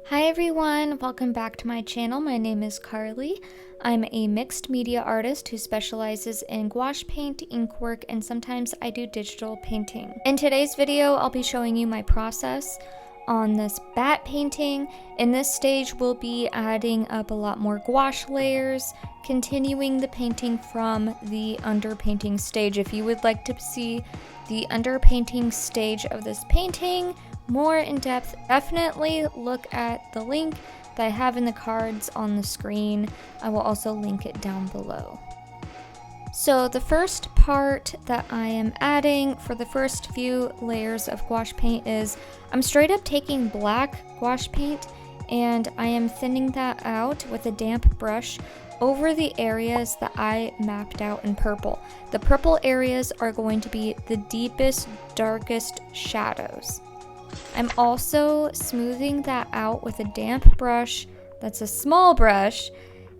Hi everyone, welcome back to my channel. My name is Carly. I'm a mixed media artist who specializes in gouache paint, ink work, and sometimes I do digital painting. In today's video, I'll be showing you my process on this bat painting. In this stage, we'll be adding up a lot more gouache layers, continuing the painting from the underpainting stage. If you would like to see the underpainting stage of this painting more in depth, definitely look at the link that I have in the cards on the screen. I will also link it down below. So the first part that I am adding for the first few layers of gouache paint is I'm straight up taking black gouache paint and I am thinning that out with a damp brush over the areas that I mapped out in purple. The purple areas are going to be the deepest, darkest shadows. I'm also smoothing that out with a damp brush. That's a small brush,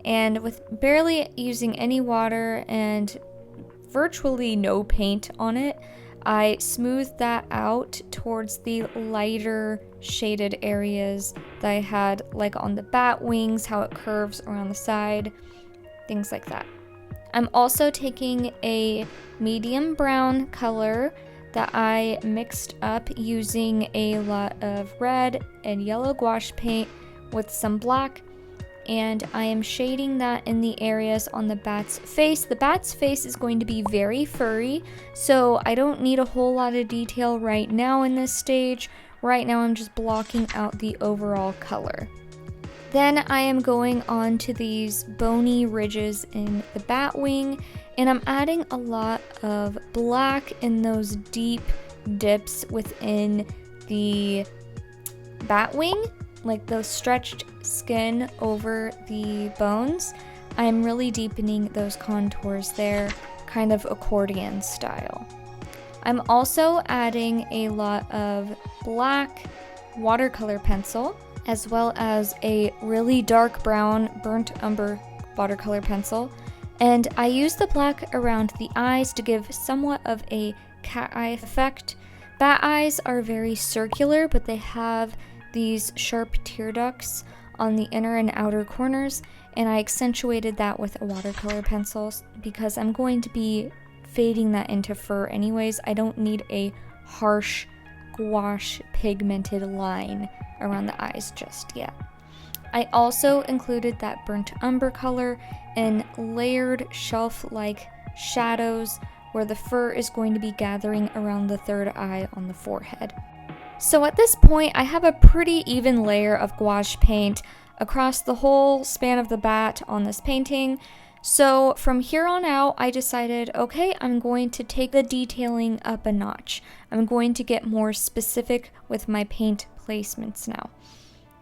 and with barely using any water and virtually no paint on it, I smoothed that out towards the lighter shaded areas that I had, like on the bat wings, how it curves around the side, things like that. I'm also taking a medium brown color that I mixed up using a lot of red and yellow gouache paint with some black, and I am shading that in the areas on the bat's face. The bat's face is going to be very furry, so I don't need a whole lot of detail right now in this stage. Right now I'm just blocking out the overall color. Then I am going on to these bony ridges in the bat wing, and I'm adding a lot of black in those deep dips within the bat wing, like the stretched skin over the bones. I'm really deepening those contours there, kind of accordion style. I'm also adding a lot of black watercolor pencil, as well as a really dark brown burnt umber watercolor pencil. And I use the black around the eyes to give somewhat of a cat eye effect. Bat eyes are very circular, but they have these sharp tear ducts on the inner and outer corners, and I accentuated that with a watercolor pencil because I'm going to be fading that into fur anyways. I don't need a harsh gouache pigmented line around the eyes just yet. I also included that burnt umber color in layered shelf-like shadows where the fur is going to be gathering around the third eye on the forehead. So at this point, I have a pretty even layer of gouache paint across the whole span of the bat on this painting. So from here on out, I decided, okay, I'm going to take the detailing up a notch. I'm going to get more specific with my paint placements now.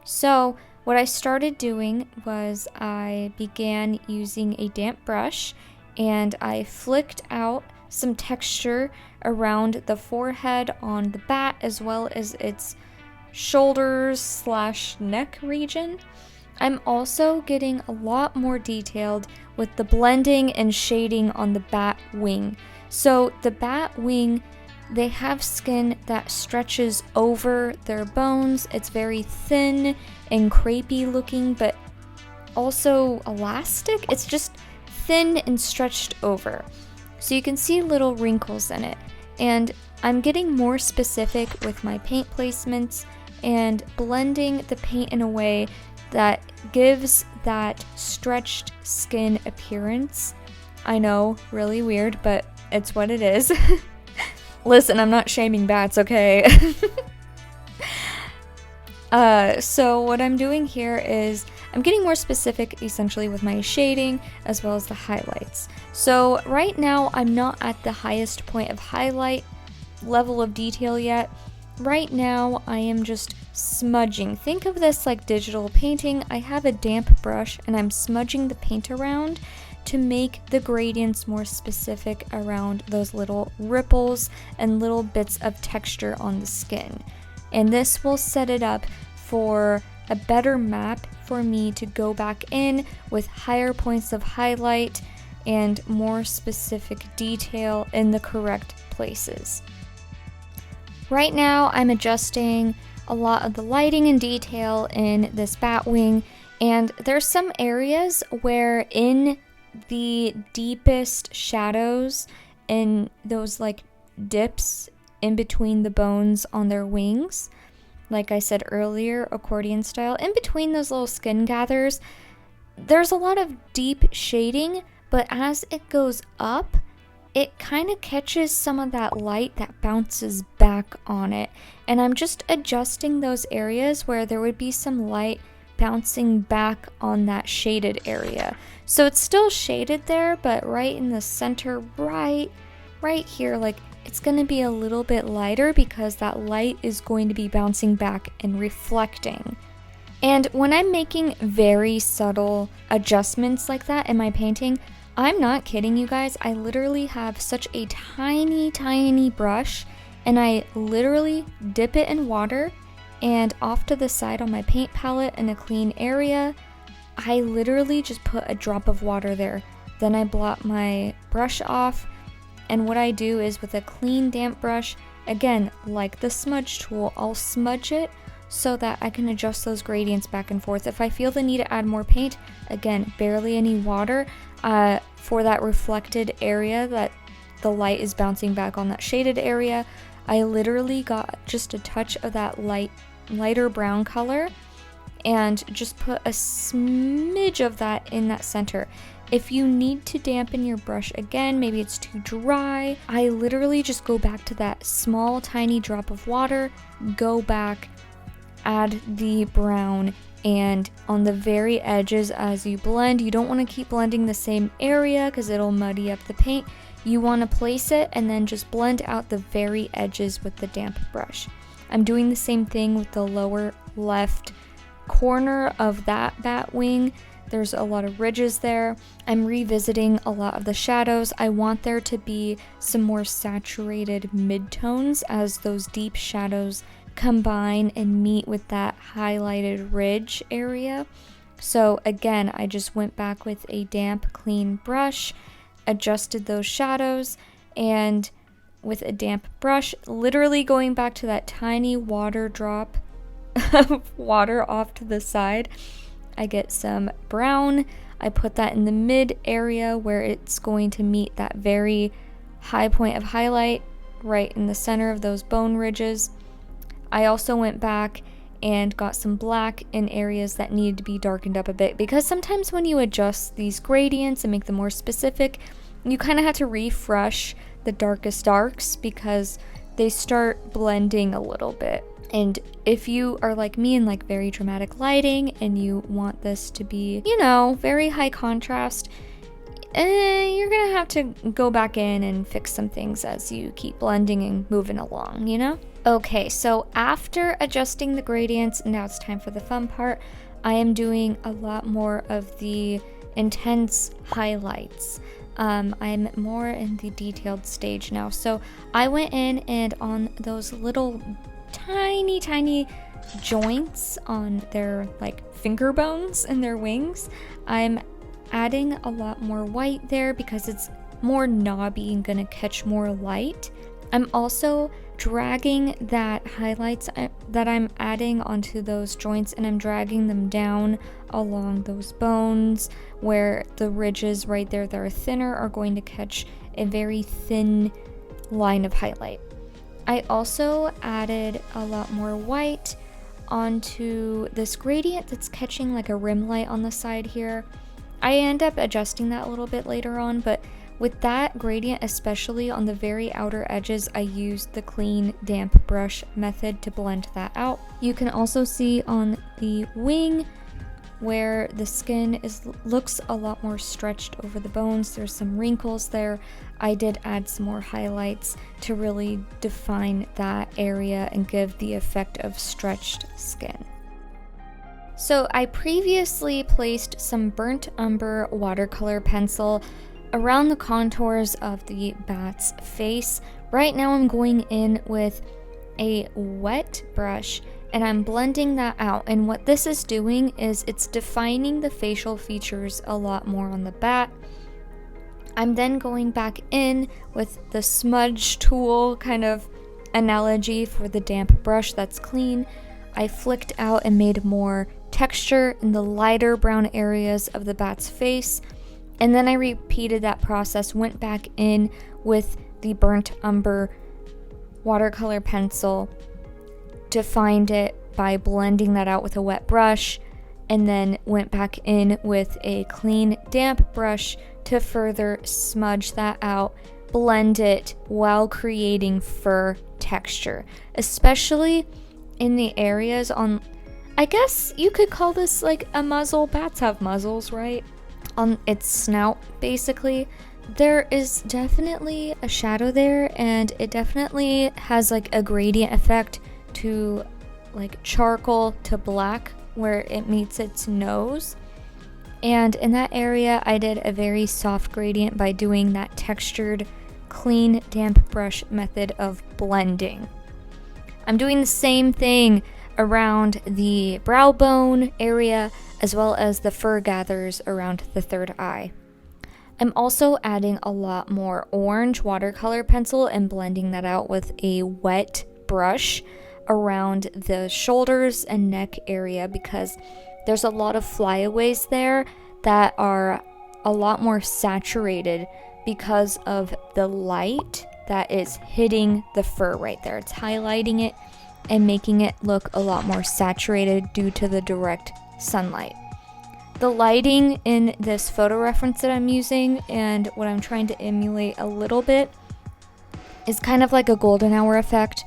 So what I started doing was I began using a damp brush and I flicked out some texture around the forehead on the bat as well as its shoulders / neck region. I'm also getting a lot more detailed with the blending and shading on the bat wing. So the bat wing, they have skin that stretches over their bones. It's very thin and crepey looking, but also elastic. It's just thin and stretched over. So you can see little wrinkles in it. And I'm getting more specific with my paint placements and blending the paint in a way that gives that stretched skin appearance. I know, really weird, but it's what it is. Listen, I'm not shaming bats, okay? So what I'm doing here is I'm getting more specific essentially with my shading as well as the highlights. So right now I'm not at the highest point of highlight level of detail yet. Right now I am just smudging. Think of this like digital painting. I have a damp brush and I'm smudging the paint around to make the gradients more specific around those little ripples and little bits of texture on the skin. And this will set it up for a better map for me to go back in with higher points of highlight and more specific detail in the correct places. Right now I'm adjusting a lot of the lighting and detail in this bat wing, and there's some areas where in the deepest shadows and those like dips in between the bones on their wings, like I said earlier, accordion style, in between those little skin gathers, there's a lot of deep shading, but as it goes up, it kind of catches some of that light that bounces back on it. And I'm just adjusting those areas where there would be some light bouncing back on that shaded area. So it's still shaded there, but right in the center, right here, like it's going to be a little bit lighter because that light is going to be bouncing back and reflecting. And when I'm making very subtle adjustments like that in my painting, I'm not kidding you guys, I literally have such a tiny brush, and I literally dip it in water, and off to the side on my paint palette in a clean area, I literally just put a drop of water there. Then I blot my brush off, and what I do is with a clean damp brush, again, like the smudge tool, I'll smudge it so that I can adjust those gradients back and forth. If I feel the need to add more paint, again, barely any water, for that reflected area that the light is bouncing back on that shaded area, I literally got just a touch of that lighter brown color and just put a smidge of that in that center. If you need to dampen your brush again, maybe it's too dry, I literally just go back to that small tiny drop of water, go back, add the brown, and on the very edges as you blend, you don't want to keep blending the same area because it'll muddy up the paint. You want to place it and then just blend out the very edges with the damp brush. I'm doing the same thing with the lower left corner of that bat wing. There's a lot of ridges there. I'm revisiting a lot of the shadows. I want there to be some more saturated midtones as those deep shadows combine and meet with that highlighted ridge area. So again, I just went back with a damp, clean brush, adjusted those shadows, and with a damp brush, literally going back to that tiny water drop of water off to the side, I get some brown. I put that in the mid area where it's going to meet that very high point of highlight right in the center of those bone ridges. I also went back and got some black in areas that needed to be darkened up a bit, because sometimes when you adjust these gradients and make them more specific, you kind of have to refresh the darkest darks because they start blending a little bit. And if you are like me and like very dramatic lighting and you want this to be, you know, very high contrast, you're gonna have to go back in and fix some things as you keep blending and moving along, you know? Okay, so after adjusting the gradients, now it's time for the fun part. I am doing a lot more of the intense highlights. I'm more in the detailed stage now. So I went in and on those little tiny joints on their like finger bones and their wings, I'm adding a lot more white there because it's more knobby and gonna catch more light. I'm also dragging that highlights that I'm adding onto those joints, and I'm dragging them down along those bones where the ridges right there that are thinner are going to catch a very thin line of highlight. I also added a lot more white onto this gradient that's catching like a rim light on the side here. I end up adjusting that a little bit later on, but with that gradient, especially on the very outer edges, I used the clean damp brush method to blend that out. You can also see on the wing where the skin looks a lot more stretched over the bones. There's some wrinkles there. I did add some more highlights to really define that area and give the effect of stretched skin. So I previously placed some burnt umber watercolor pencil around the contours of the bat's face. Right now I'm going in with a wet brush and I'm blending that out, and what this is doing is it's defining the facial features a lot more on the bat. I'm then going back in with the smudge tool kind of analogy for the damp brush that's clean. I flicked out and made more texture in the lighter brown areas of the bat's face. And then I repeated that process, went back in with the burnt umber watercolor pencil, defined it by blending that out with a wet brush, and then went back in with a clean, damp brush to further smudge that out, blend it while creating fur texture, especially in the areas on, I guess you could call this like a muzzle. Bats have muzzles, right? On its snout, basically. There is definitely a shadow there, and it definitely has like a gradient effect to like charcoal to black where it meets its nose. And in that area, I did a very soft gradient by doing that textured, clean, damp brush method of blending. I'm doing the same thing around the brow bone area, as well as the fur gathers around the third eye. I'm also adding a lot more orange watercolor pencil and blending that out with a wet brush around the shoulders and neck area, because there's a lot of flyaways there that are a lot more saturated because of the light that is hitting the fur right there. It's highlighting it and making it look a lot more saturated due to the direct sunlight. The lighting in this photo reference that I'm using and what I'm trying to emulate a little bit is kind of like a golden hour effect.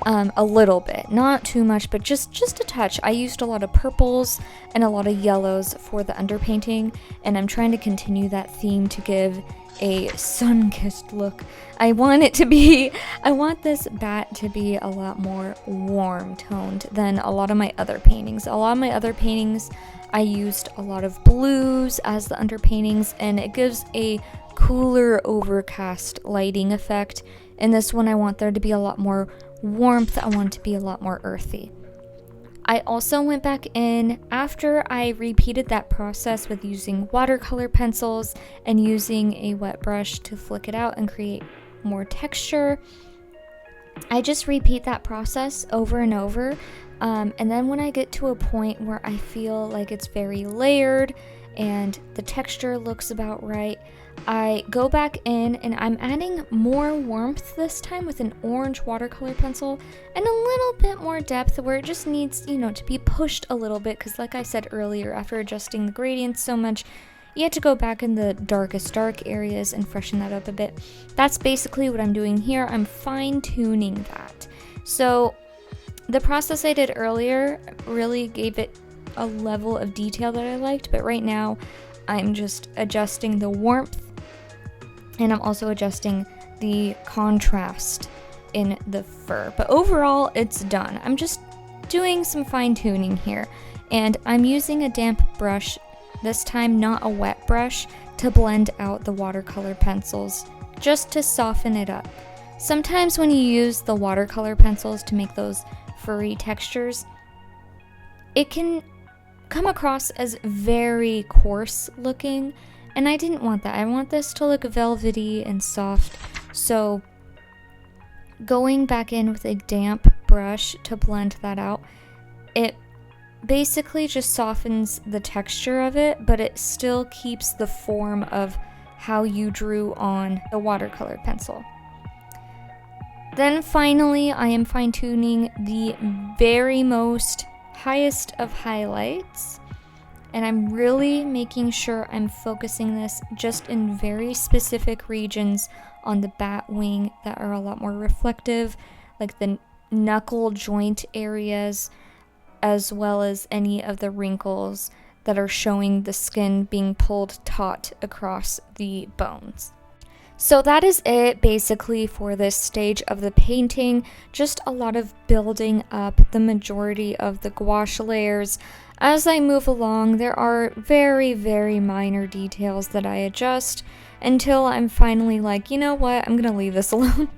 A little bit, not too much, but just a touch. I used a lot of purples and a lot of yellows for the underpainting, and I'm trying to continue that theme to give a sun-kissed look. I want this bat to be a lot more warm toned than a lot of my other paintings. A lot of my other paintings, I used a lot of blues as the underpaintings, and it gives a cooler overcast lighting effect. In this one, I want there to be a lot more warmth. I want it to be a lot more earthy. I also went back in after I repeated that process with using watercolor pencils and using a wet brush to flick it out and create more texture. I just repeat that process over and over. And then when I get to a point where I feel like it's very layered and the texture looks about right, I go back in and I'm adding more warmth this time with an orange watercolor pencil and a little bit more depth where it just needs, to be pushed a little bit, because like I said earlier, after adjusting the gradients so much, you have to go back in the darkest dark areas and freshen that up a bit. That's basically what I'm doing here. I'm fine-tuning that. So the process I did earlier really gave it a level of detail that I liked, but right now I'm just adjusting the warmth, and I'm also adjusting the contrast in the fur. But overall, it's done. I'm just doing some fine-tuning here, and I'm using a damp brush, this time not a wet brush, to blend out the watercolor pencils, just to soften it up. Sometimes when you use the watercolor pencils to make those furry textures, it can come across as very coarse looking, and I didn't want that. I want this to look velvety and soft. So going back in with a damp brush to blend that out, it basically just softens the texture of it, but it still keeps the form of how you drew on the watercolor pencil. Then finally, I am fine-tuning the very most highest of highlights, and I'm really making sure I'm focusing this just in very specific regions on the bat wing that are a lot more reflective, like the knuckle joint areas, as well as any of the wrinkles that are showing the skin being pulled taut across the bones. So that is it basically for this stage of the painting. Just a lot of building up the majority of the gouache layers. As I move along, there are very, very minor details that I adjust until I'm finally like, you know what, I'm gonna leave this alone.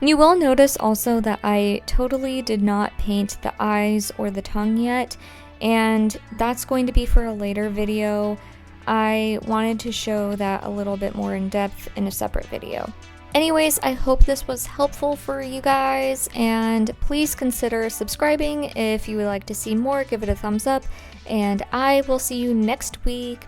You will notice also that I totally did not paint the eyes or the tongue yet, and that's going to be for a later video. I wanted to show that a little bit more in depth in a separate video. Anyways, I hope this was helpful for you guys, and please consider subscribing if you would like to see more. Give it a thumbs up, and I will see you next week.